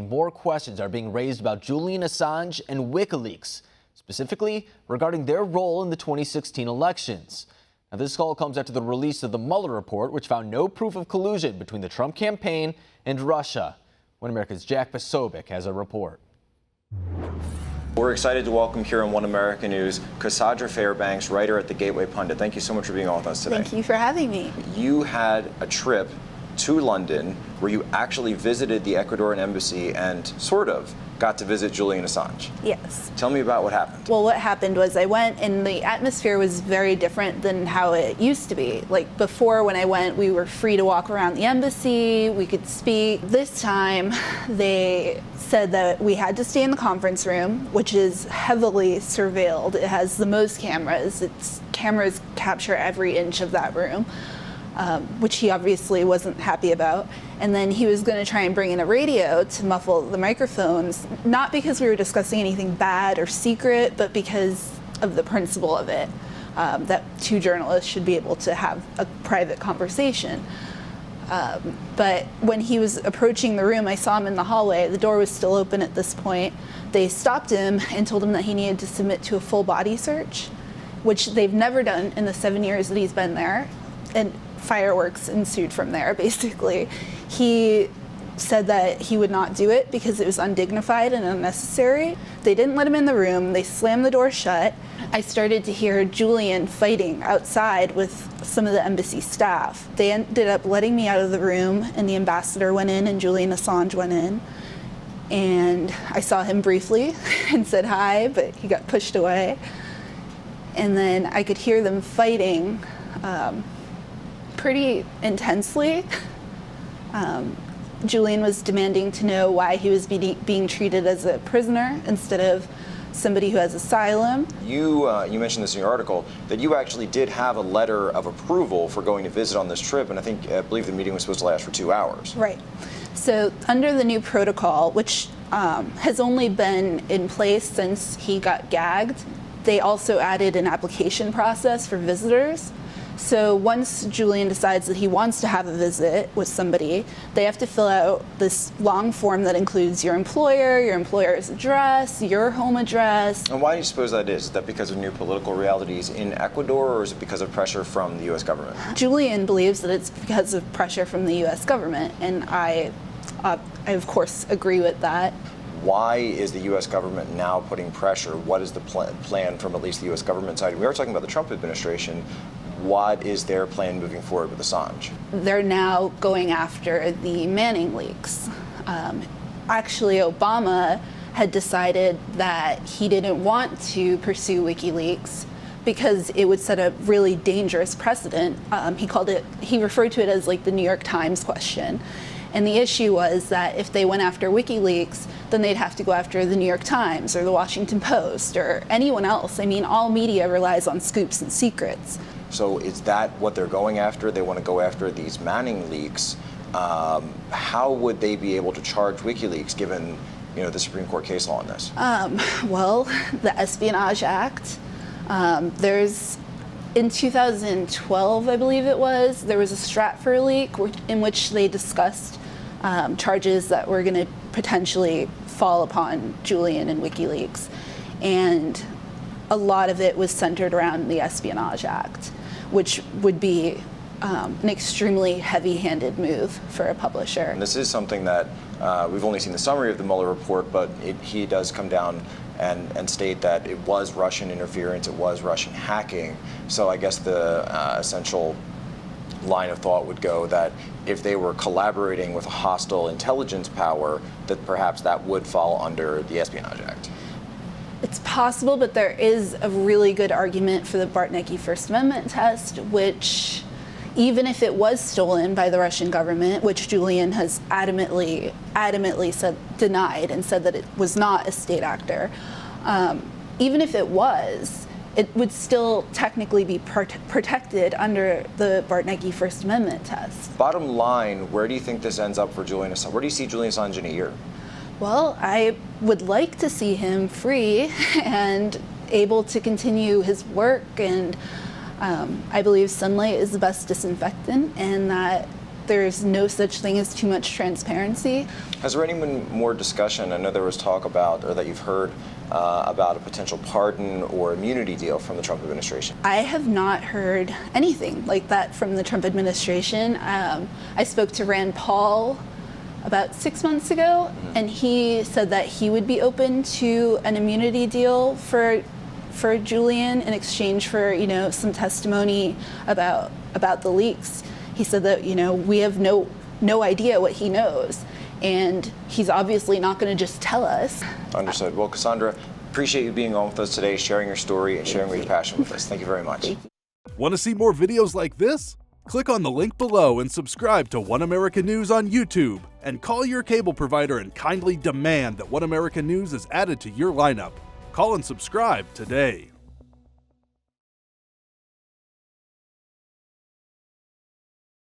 More questions are being raised about Julian Assange and WikiLeaks, specifically regarding their role in the 2016 elections. Now, this call comes after the release of the Mueller report, which found no proof of collusion between the Trump campaign and Russia. One America's Jack Posobiec has a report. We're excited to welcome here on One America News, Cassandra Fairbanks, writer at the Gateway Pundit. Thank you so much for being on with us today. Thank you for having me. You had a trip to London where you actually visited the Ecuadorian embassy and sort of got to visit Julian Assange. Yes. Tell me about what happened. Well, what happened was I went and the atmosphere was very different than how it used to be. Like before, when I went, we were free to walk around the embassy, we could speak. This time, they said that we had to stay in the conference room, which is heavily surveilled. It has the most cameras. Cameras capture every inch of that room. Which he obviously wasn't happy about. And then he was going to try and bring in a radio to muffle the microphones, not because we were discussing anything bad or secret, but because of the principle of it, that two journalists should be able to have a private conversation. But when he was approaching the room, I saw him in the hallway. The door was still open at this point. They stopped him and told him that he needed to submit to a full body search, which they've never done in the 7 years that he's been there. And fireworks ensued from there, basically. He said that he would not do it because it was undignified and unnecessary. They didn't let him in the room. They slammed the door shut. I started to hear Julian fighting outside with some of the embassy staff. They ended up letting me out of the room, and the ambassador went in and Julian Assange went in. And I saw him briefly and said hi, but he got pushed away. And then I could hear them fighting pretty intensely. Julian was demanding to know why he was being treated as a prisoner instead of somebody who has asylum. You mentioned this in your article, that you actually did have a letter of approval for going to visit on this trip, and I believe the meeting was supposed to last for 2 hours. Right. So under the new protocol, which has only been in place since he got gagged, they also added an application process for visitors. So once Julian decides that he wants to have a visit with somebody, they have to fill out this long form that includes your employer's address, your home address. And why do you suppose that is? Is that because of new political realities in Ecuador, or is it because of pressure from the U.S. government? Julian believes that it's because of pressure from the U.S. government, and I of course agree with that. Why is the U.S. government now putting pressure? What is the plan from at least the U.S. government side? We are talking about the Trump administration. What is their plan moving forward with Assange? They're now going after the Manning leaks. Actually, Obama had decided that he didn't want to pursue WikiLeaks because it would set a really dangerous precedent. He referred to it as like the New York Times question. And the issue was that if they went after WikiLeaks, then they'd have to go after the New York Times or the Washington Post or anyone else. I mean, all media relies on scoops and secrets. So is that what they're going after? They want to go after these Manning leaks. How would they be able to charge WikiLeaks given, the Supreme Court case law on this? Well, the Espionage Act. In 2012, I believe it was, there was a Stratfor leak in which they discussed charges that were going to potentially fall upon Julian and WikiLeaks. And a lot of it was centered around the Espionage Act, which would be an extremely heavy-handed move for a publisher. And this is something that we've only seen the summary of the Mueller report, but he does come down and state that it was Russian interference, it was Russian hacking. So I guess the essential line of thought would go that if they were collaborating with a hostile intelligence power, that perhaps that would fall under the Espionage Act. It's possible, but there is a really good argument for the Bartnicki First Amendment test, which, even if it was stolen by the Russian government, which Julian has adamantly denied and said that it was not a state actor, even if it was, it would still technically be protected under the Bartnicki First Amendment test. Bottom line, where do you think this ends up for Julian Assange? Where do you see Julian Assange in a year? Well, I would like to see him free and able to continue his work, and I believe sunlight is the best disinfectant, and that there's no such thing as too much transparency. Has there been more discussion? I know there was talk about, or that you've heard about a potential pardon or immunity deal from the Trump administration. I have not heard anything like that from the Trump administration. I spoke to Rand Paul about 6 months ago, and he said that he would be open to an immunity deal for Julian in exchange for, you know, some testimony about the leaks. He said that, you know, we have no idea what he knows, and he's obviously not going to just tell us. Understood. Well, Cassandra, appreciate you being on with us today, sharing your story and sharing your passion with us. Thank you very much. Want to see more videos like this? Click on the link below and subscribe to One American News on YouTube, and call your cable provider and kindly demand that One American News is added to your lineup. Call and subscribe today.